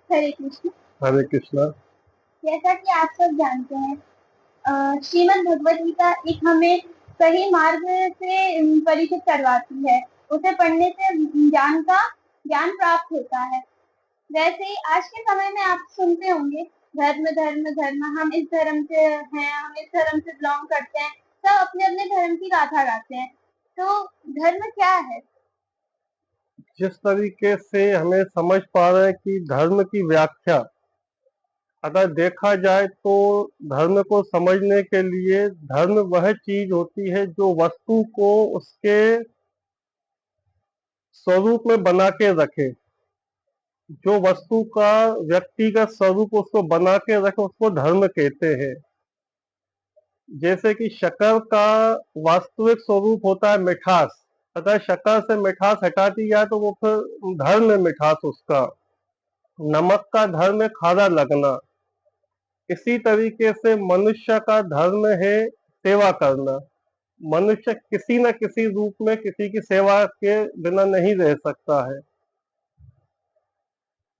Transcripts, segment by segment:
हरे कृष्ण। हरे कृष्णा। जैसा कि आप सब जानते हैं, श्रीमद् भगवत गीता एक हमें सही मार्ग से परिचित करवाती है। उसे पढ़ने से ज्ञान प्राप्त होता है। वैसे ही आज के समय में आप सुनते होंगे, धर्म धर्म धर्म, हम इस धर्म से हैं, हम इस धर्म से बिलोंग करते हैं। सब अपने अपने धर्म की गाथा गाते हैं। तो धर्म क्या है? जिस तरीके से हमें समझ पा रहे हैं कि धर्म की व्याख्या अगर देखा जाए तो धर्म को समझने के लिए धर्म वह चीज होती है जो वस्तु को उसके स्वरूप में बना के रखे। जो वस्तु का व्यक्तिगत स्वरूप उसको बना के रखे उसको धर्म कहते हैं। जैसे कि शक्कर का वास्तविक स्वरूप होता है मिठास। अगर शक्कर से मिठास हटा दी जाए तो वो फिर धर्म है मिठास उसका। नमक का धर्म है खारा लगना। इसी तरीके से मनुष्य का धर्म है सेवा करना। मनुष्य किसी न किसी रूप में किसी की सेवा के बिना नहीं रह सकता है।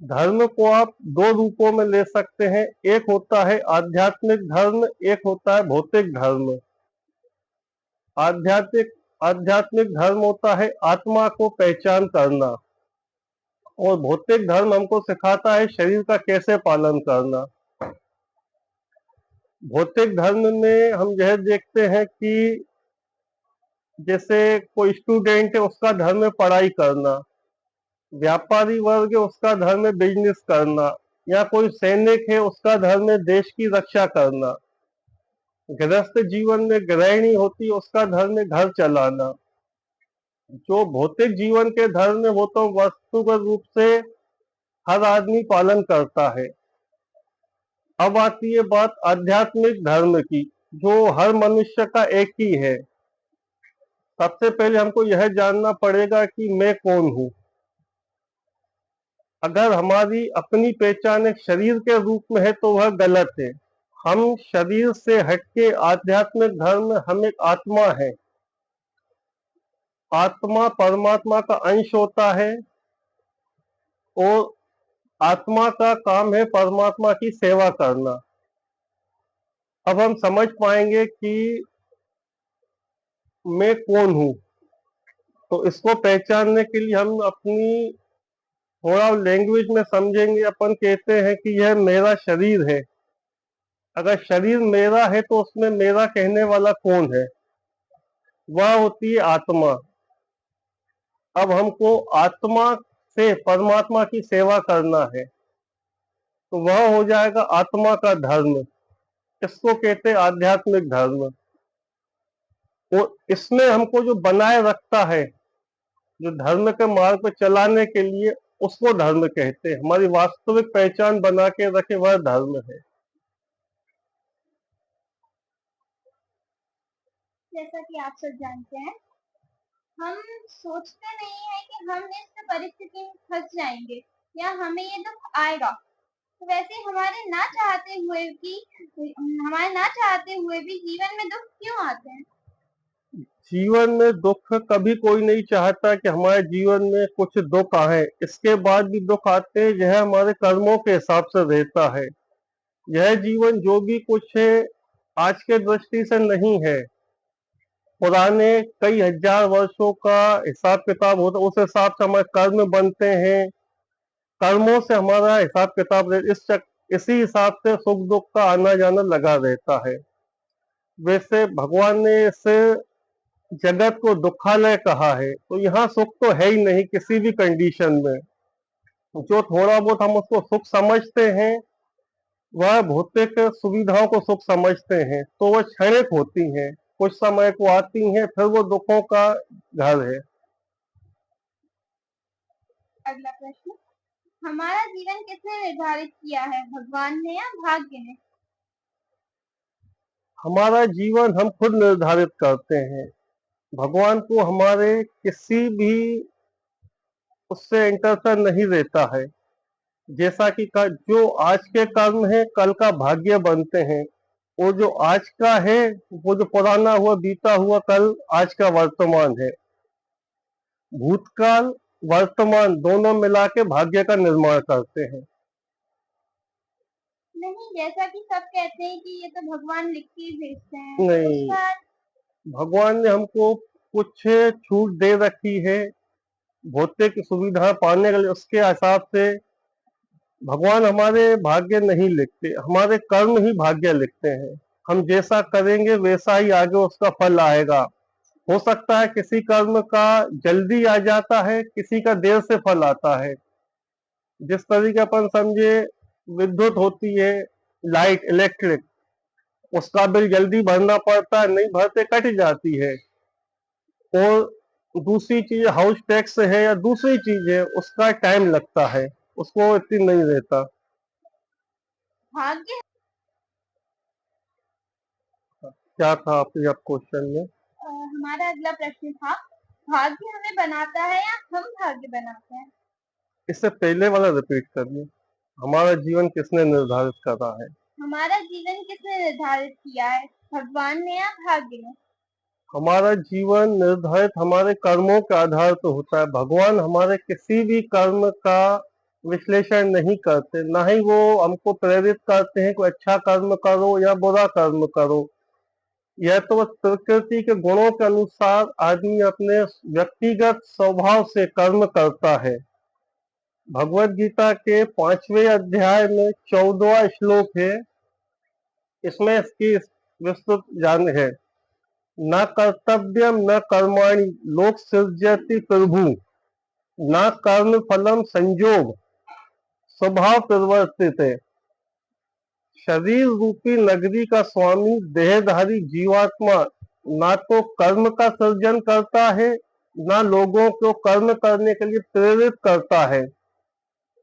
धर्म को आप दो रूपों में ले सकते हैं, एक होता है आध्यात्मिक धर्म, एक होता है भौतिक धर्म। आध्यात्मिक आध्यात्मिक धर्म होता है आत्मा को पहचान करना, और भौतिक धर्म हमको सिखाता है शरीर का कैसे पालन करना। भौतिक धर्म में हम यह देखते हैं कि जैसे कोई स्टूडेंट है उसका धर्म है पढ़ाई करना, व्यापारी वर्ग है उसका धर्म है बिजनेस करना, या कोई सैनिक है उसका धर्म है देश की रक्षा करना। गृहस्थ जीवन में गृहिणी होती है उसका धर्म है घर चलाना। जो भौतिक जीवन के धर्म है वो तो वस्तुगत रूप से हर आदमी पालन करता है। अब आती है बात आध्यात्मिक धर्म की, जो हर मनुष्य का एक ही है। सबसे पहले हमको यह जानना पड़ेगा कि मैं कौन हूँ। अगर हमारी अपनी पहचान एक शरीर के रूप में है तो वह गलत है। हम शरीर से हटके आध्यात्मिक धर्म में हम एक आत्मा है। आत्मा परमात्मा का अंश होता है और आत्मा का काम है परमात्मा की सेवा करना। अब हम समझ पाएंगे कि मैं कौन हूँ। तो इसको पहचानने के लिए हम अपनी थोड़ा लैंग्वेज में समझेंगे। अपन कहते हैं कि यह मेरा शरीर है। अगर शरीर मेरा है तो उसमें मेरा कहने वाला कौन है? वह होती है आत्मा। अब हमको आत्मा से परमात्मा की सेवा करना है तो वह हो जाएगा आत्मा का धर्म। इसको कहते हैं आध्यात्मिक धर्म। और इसमें हमको जो बनाए रखता है, जो धर्म के मार्ग पर चलाने के लिए, उसको धर्म कहते हैं। हमारी वास्तविक पहचान बना के रखे वह धर्म है। जैसा कि आप सब जानते हैं, हम सोचते नहीं है कि हम इस परिस्थिति में फंस जाएंगे या हमें ये दुख आएगा। तो वैसे हमारे ना चाहते हुए भी जीवन में दुख क्यों आते हैं? जीवन में दुख कभी कोई नहीं चाहता कि हमारे जीवन में कुछ दुख आए। इसके बाद भी दुख आते हैं, यह हमारे कर्मों के हिसाब से रहता है। यह जीवन जो भी कुछ है आज के दृष्टि से नहीं है। पुराने कई हजार वर्षों का हिसाब किताब होता, उस हिसाब से हमारे कर्म बनते हैं। कर्मों से हमारा हिसाब किताब इसी हिसाब से सुख दुख का आना जाना लगा रहता है। वैसे भगवान ने इस जगत को दुखालय कहा है, तो यहाँ सुख तो है ही नहीं किसी भी कंडीशन में। जो थोड़ा बहुत हम उसको सुख समझते हैं वह भौतिक सुविधाओं को सुख समझते हैं, तो वह क्षणिक होती हैं, कुछ समय को आती हैं, फिर वो दुखों का घर है। अगला प्रश्न, हमारा जीवन किसने निर्धारित किया है, भगवान ने या भाग्य ने? हमारा जीवन हम खुद निर्धारित करते हैं। भगवान को हमारे किसी भी उससे इंटरफेयर नहीं रहता है। जैसा कि जो आज के कर्म है कल का भाग्य बनते हैं, वो जो आज का है वो जो पुराना हुआ बीता हुआ कल आज का वर्तमान है। भूतकाल वर्तमान दोनों मिला के भाग्य का निर्माण करते हैं। नहीं, जैसा कि सब कहते हैं कि ये तो भगवान लिख के ही भेजते हैं, नहीं, उसका भगवान ने हमको कुछ छूट दे रखी है भौतिक सुविधा पाने के लिए, उसके हिसाब से भगवान हमारे भाग्य नहीं लिखते, हमारे कर्म ही भाग्य लिखते हैं। हम जैसा करेंगे वैसा ही आगे उसका फल आएगा। हो सकता है किसी कर्म का जल्दी आ जाता है, किसी का देर से फल आता है। जिस तरीके अपन समझे विद्युत होती है, लाइट इलेक्ट्रिक, उसका बिल जल्दी भरना पड़ता है, नहीं भरते कट जाती है। और दूसरी चीज हाउस टैक्स है या दूसरी चीज है, उसका टाइम लगता है, उसको इतनी नहीं रहता। भाग्य क्या था आपके आप क्वेश्चन में? हमारा अगला प्रश्न था, भाग्य हमें बनाता है या हम भाग्य बनाते हैं? इससे पहले वाला रिपीट करिए। हमारा जीवन किसने निर्धारित करा है? हमारा जीवन किसने निर्धारित किया है, भगवान ने या भाग्य ने? हमारा जीवन निर्धारित हमारे कर्मों के आधार पर होता है। भगवान हमारे किसी भी कर्म का विश्लेषण नहीं करते, ना ही वो हमको प्रेरित करते हैं कि अच्छा कर्म करो या बुरा कर्म करो। यह तो बस प्रकृति के गुणों के अनुसार आदमी अपने व्यक्तिगत स्वभाव से कर्म करता है। भगवत गीता के 5वें अध्याय में 14वां श्लोक है, इसमें इसकी विस्तृत जान है। न कर्तव्यम न कर्माणि लोक सृजति प्रभु, न कर्म फलम संयोग स्वभाव प्रवर्तित है। शरीर रूपी नगरी का स्वामी देहधारी जीवात्मा ना तो कर्म का सृजन करता है, ना लोगों को कर्म करने के लिए प्रेरित करता है,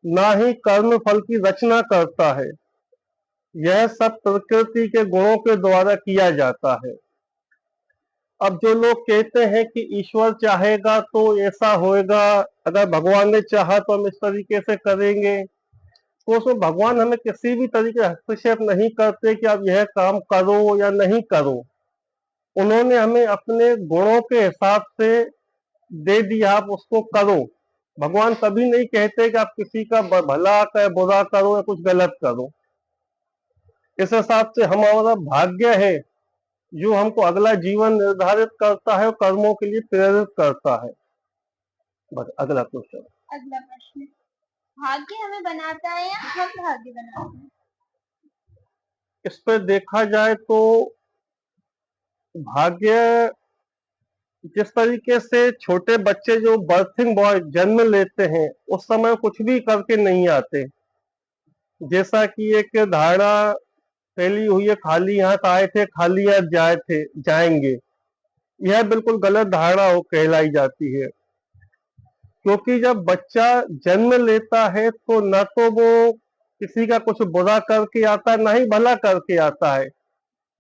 ना ही कर्म फल की रचना करता है। यह सब प्रकृति के गुणों के द्वारा किया जाता है। अब जो लोग कहते हैं कि ईश्वर चाहेगा तो ऐसा होएगा, अगर भगवान ने चाहा तो हम इस तरीके से करेंगे, तो उसमें भगवान हमें किसी भी तरीके से हस्तक्षेप नहीं करते कि आप यह काम करो या नहीं करो। उन्होंने हमें अपने गुणों के हिसाब से दे दिया, आप उसको करो। भगवान कभी नहीं कहते कि आप किसी का भला या बुरा करो या कुछ गलत करो। इस हिसाब से हमारा भाग्य है जो हमको अगला जीवन निर्धारित करता है और कर्मों के लिए प्रेरित करता है। बस अगला क्वेश्चन। अगला प्रश्न, भाग्य हमें बनाता है या हम भाग्य बनाते हैं? इस पर देखा जाए तो भाग्य जिस तरीके से छोटे बच्चे जो बर्थिंग बॉय जन्म लेते हैं, उस समय कुछ भी करके नहीं आते। जैसा कि एक धारणा फैली हुई है, खाली हाथ आए थे खाली हाथ जाएंगे, यह बिल्कुल गलत धारणा हो कहलाई जाती है। क्योंकि जब बच्चा जन्म लेता है तो न तो वो किसी का कुछ बुरा करके आता है, ना ही भला करके आता है।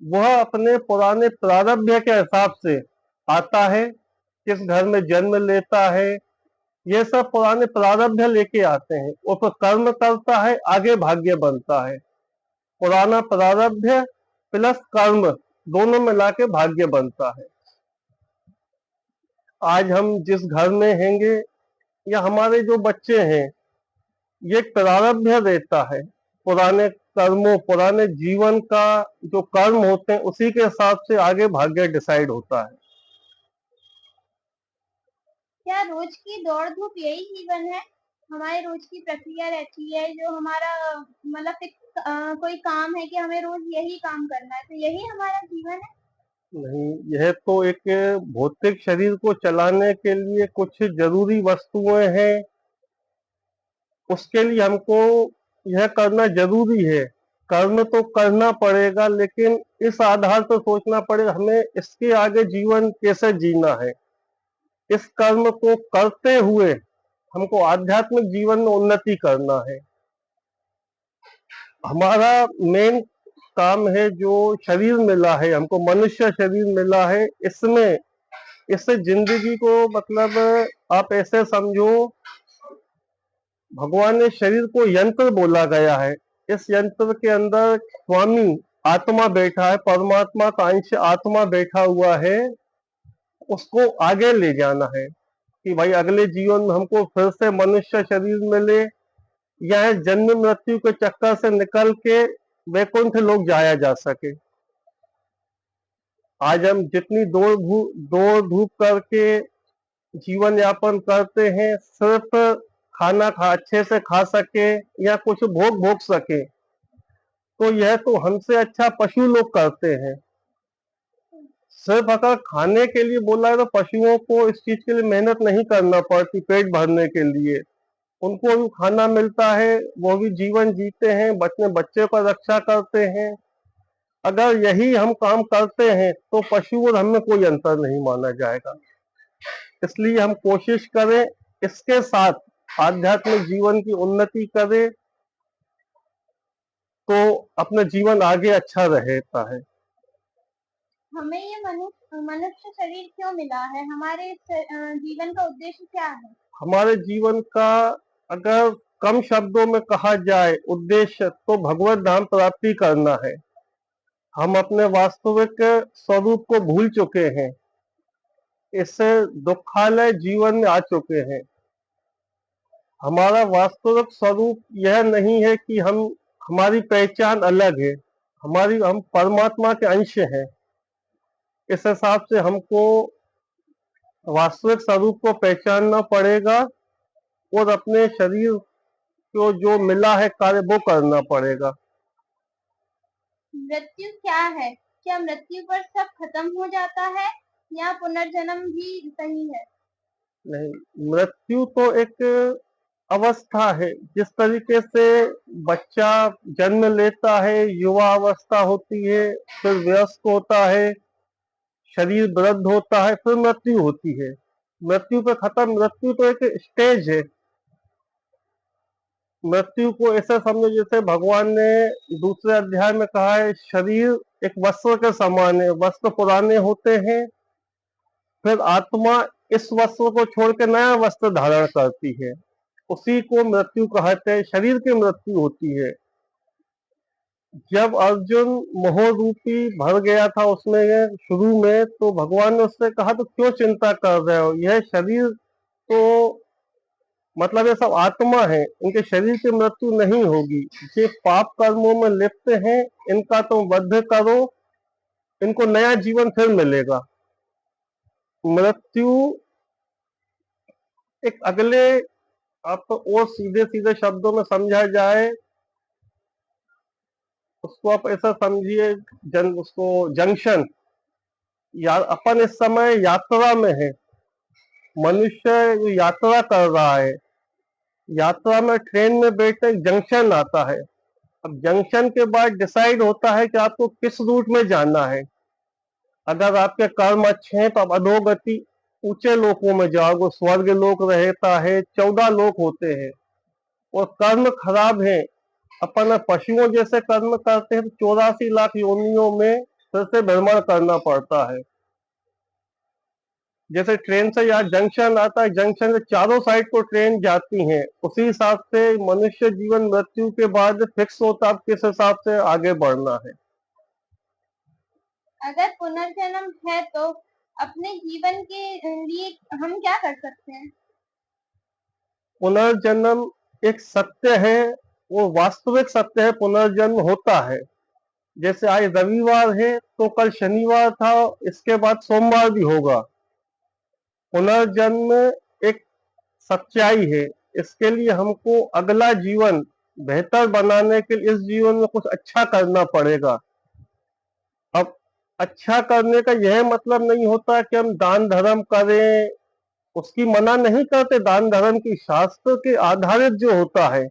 वह अपने पुराने प्रारब्ध के हिसाब से आता है, किस घर में जन्म लेता है, ये सब पुराने प्रारब्ध लेके आते हैं। वो तो कर्म करता है, आगे भाग्य बनता है। पुराना प्रारब्ध प्लस कर्म दोनों मिला के भाग्य बनता है। आज हम जिस घर में हैंगे या हमारे जो बच्चे हैं, ये प्रारब्ध रहता है। पुराने कर्मों, पुराने जीवन का जो कर्म होते हैं उसी के हिसाब से आगे भाग्य डिसाइड होता है। क्या रोज की दौड़ धूप यही जीवन है? हमारी रोज की प्रक्रिया रहती है जो हमारा मतलब फिक्स कोई काम है कि हमें रोज यही काम करना है, तो यही हमारा जीवन है? नहीं, यह तो एक भौतिक शरीर को चलाने के लिए कुछ जरूरी वस्तुएं हैं, उसके लिए हमको यह करना जरूरी है। कर्म तो करना पड़ेगा, लेकिन इस आधार पर सोचना पड़ेगा हमें इसके आगे जीवन कैसे जीना है। इस कर्म को करते हुए हमको आध्यात्मिक जीवन में उन्नति करना है। हमारा मेन काम है, जो शरीर मिला है हमको, मनुष्य शरीर मिला है, इसमें इससे जिंदगी को मतलब आप ऐसे समझो, भगवान ने शरीर को यंत्र बोला गया है। इस यंत्र के अंदर स्वामी आत्मा बैठा है, परमात्मा का अंश आत्मा बैठा हुआ है। उसको आगे ले जाना है कि भाई अगले जीवन में हमको फिर से मनुष्य शरीर मिले, या जन्म मृत्यु के चक्कर से निकल के वैकुंठ लोक जाया जा सके। आज हम जितनी दौड़ धूप करके जीवन यापन करते हैं, सिर्फ खाना अच्छे से खा सके या कुछ भोग भोग सके, तो यह तो हमसे अच्छा पशु लोग करते हैं। सिर्फ अगर खाने के लिए बोला है तो पशुओं को इस चीज के लिए मेहनत नहीं करना पड़ती पेट भरने के लिए। उनको भी खाना मिलता है, वो भी जीवन जीते हैं, अपने बच्चे का रक्षा करते हैं। अगर यही हम काम करते हैं तो पशु और हमें कोई अंतर नहीं माना जाएगा। इसलिए हम कोशिश करें, इसके साथ आध्यात्मिक जीवन की उन्नति करें, तो अपना जीवन आगे अच्छा रहता है। हमें ये मनुष्य मनुष्य शरीर क्यों मिला है? हमारे जीवन का उद्देश्य क्या है? हमारे जीवन का अगर कम शब्दों में कहा जाए उद्देश्य, तो भगवत धाम प्राप्ति करना है। हम अपने वास्तविक स्वरूप को भूल चुके हैं, इससे दुखालय जीवन में आ चुके हैं। हमारा वास्तविक स्वरूप यह नहीं है कि हमारी पहचान अलग है, हम परमात्मा के अंश हैं। इस हिसाब से हमको वास्तविक स्वरूप को पहचानना पड़ेगा और अपने शरीर को जो मिला है कार्य वो करना पड़ेगा। मृत्यु क्या है? क्या मृत्यु पर सब खत्म हो जाता है या पुनर्जन्म भी सही है? नहीं, मृत्यु तो एक अवस्था है। जिस तरीके से बच्चा जन्म लेता है, युवा अवस्था होती है, फिर वयस्क होता है, शरीर वृद्ध होता है, फिर मृत्यु होती है। मृत्यु तो एक स्टेज है। मृत्यु को ऐसा समझो जैसे भगवान ने दूसरे अध्याय में कहा है, शरीर एक वस्त्र के समान है, वस्त्र पुराने होते हैं, फिर आत्मा इस वस्त्र को छोड़ के नया वस्त्र धारण करती है, उसी को मृत्यु कहते हैं। शरीर की मृत्यु होती है। जब अर्जुन मोह रूपी भर गया था उसमें शुरू में, तो भगवान ने उससे कहा तो क्यों चिंता कर रहे हो, यह शरीर तो मतलब ये सब आत्मा है, इनके शरीर की मृत्यु नहीं होगी। ये पाप कर्मों में लिप्त हैं, इनका तुम वध करो, इनको नया जीवन फिर मिलेगा। मृत्यु एक अगले, आप तो और सीधे सीधे शब्दों में समझा जाए, उसको आप ऐसा समझिए, उसको जंक्शन, या अपन इस समय यात्रा में है। मनुष्य जो यात्रा कर रहा है, यात्रा में ट्रेन में बैठे जंक्शन आता है। अब जंक्शन के बाद डिसाइड होता है कि आपको किस रूट में जाना है। अगर आपके कर्म अच्छे हैं तो आप अधोगति ऊंचे लोकों में जाओगे, स्वर्ग लोक रहता है, 14 लोक होते हैं। और कर्म खराब है, अपन पशुओं जैसे कर्म करते हैं तो 84 लाख योनियों में फिर से भ्रमण करना पड़ता है। जैसे ट्रेन से यहाँ जंक्शन आता है, जंक्शन से चारों साइड को ट्रेन जाती हैं, उसी हिसाब से मनुष्य जीवन मृत्यु के बाद फिक्स होता है किस हिसाब से आगे बढ़ना है। अगर पुनर्जन्म है तो अपने जीवन के लिए हम क्या कर सकते हैं? पुनर्जन्म एक सत्य है, वो वास्तविक सत्य है, पुनर्जन्म होता है। जैसे आज रविवार है तो कल शनिवार था, इसके बाद सोमवार भी होगा। पुनर्जन्म एक सच्चाई है। इसके लिए हमको अगला जीवन बेहतर बनाने के लिए इस जीवन में कुछ अच्छा करना पड़ेगा। अब अच्छा करने का यह मतलब नहीं होता कि हम दान धर्म करें, उसकी मना नहीं करते, दान धर्म की शास्त्र के आधारित जो होता है,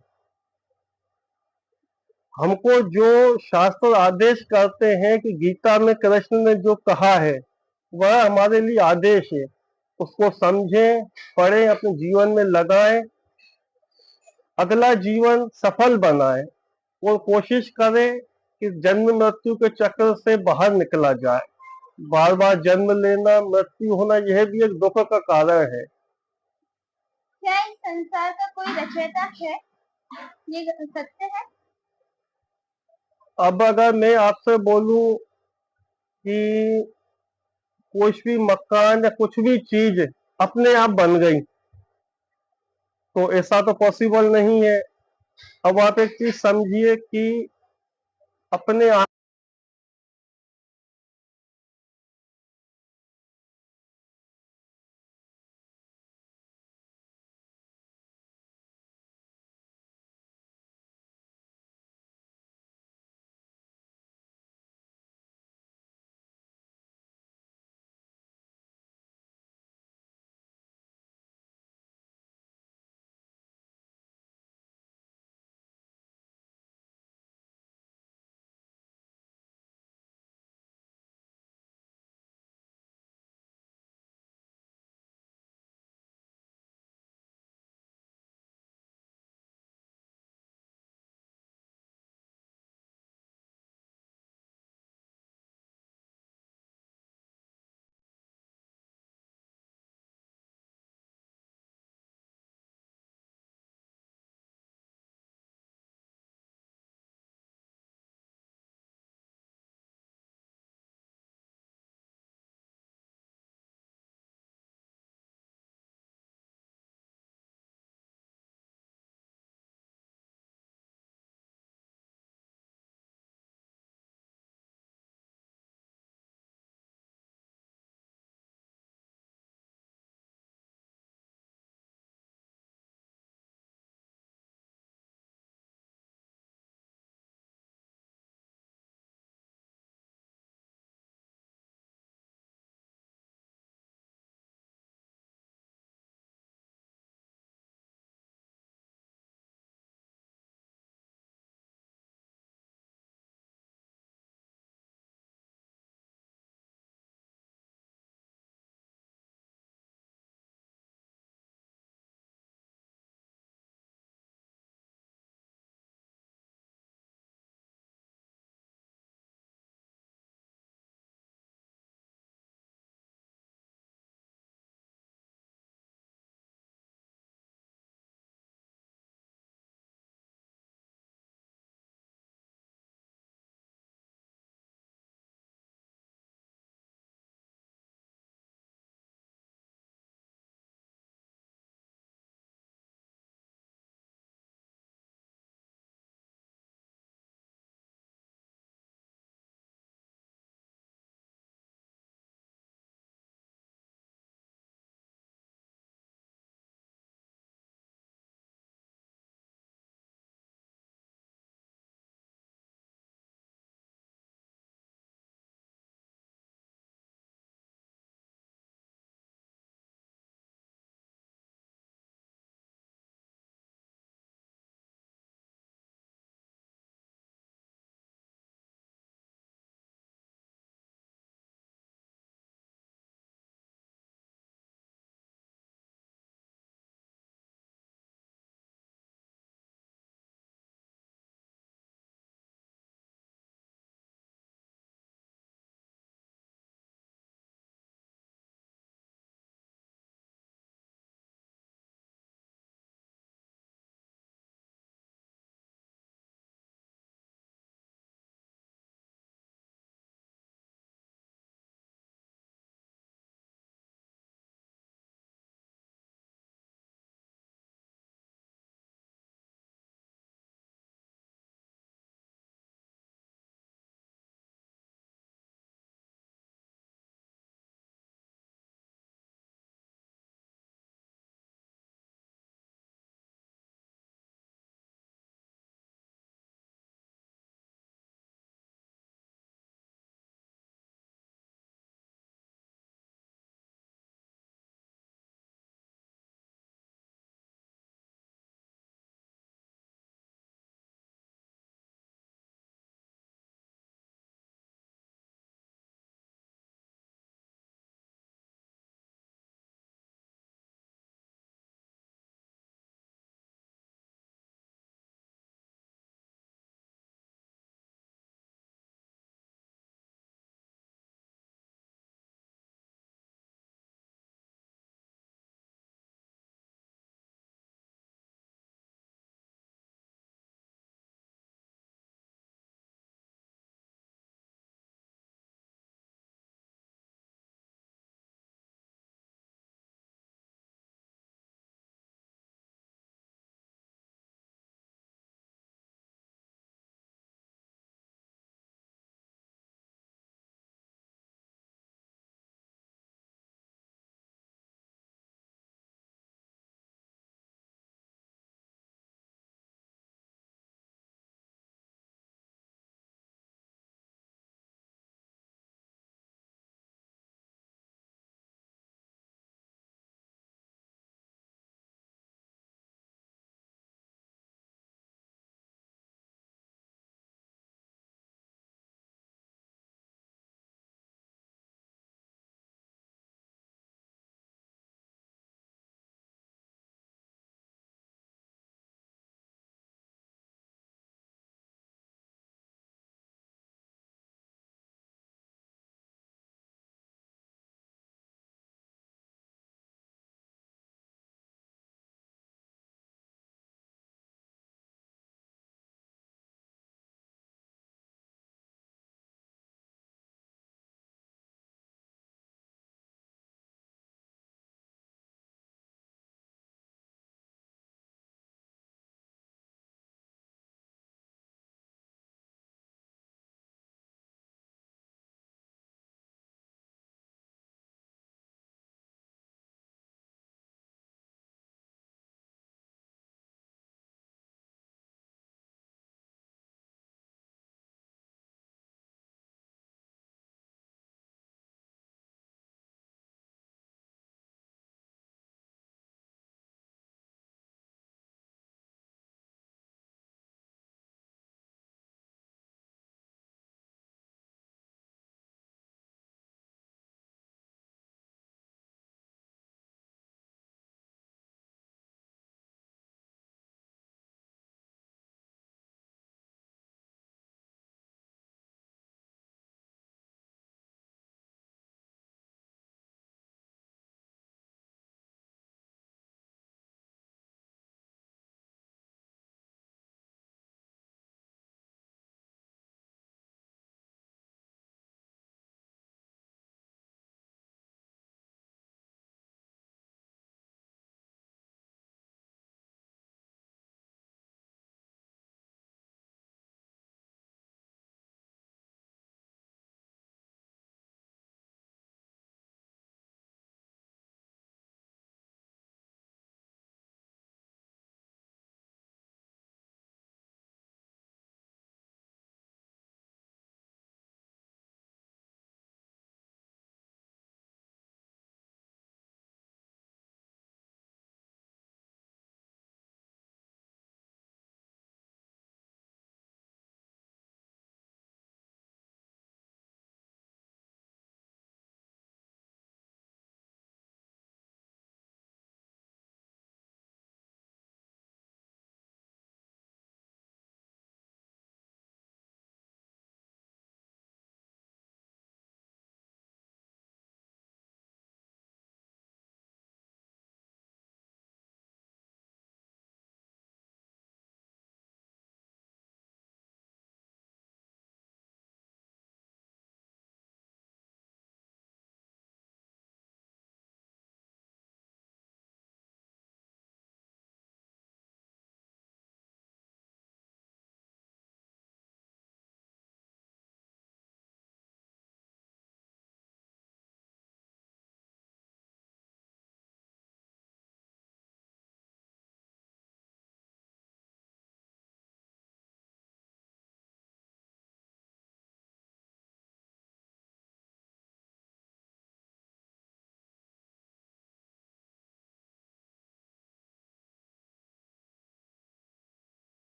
हमको जो शास्त्र आदेश करते हैं कि गीता में कृष्ण ने जो कहा है वह हमारे लिए आदेश है। उसको समझें, पढ़ें, अपने जीवन में लगाएं, अगला जीवन सफल बनाएं और कोशिश करें कि जन्म मृत्यु के चक्र से बाहर निकला जाए। बार बार जन्म लेना, मृत्यु होना, यह भी एक दुख का कारण है। क्या इस संसार का कोई रचयिता है? ये सत्य है? अब अगर मैं आपसे बोलूं कि कुछ भी मकान या कुछ भी चीज अपने आप बन गई, तो ऐसा तो पॉसिबल नहीं है। अब आप एक चीज समझिए कि अपने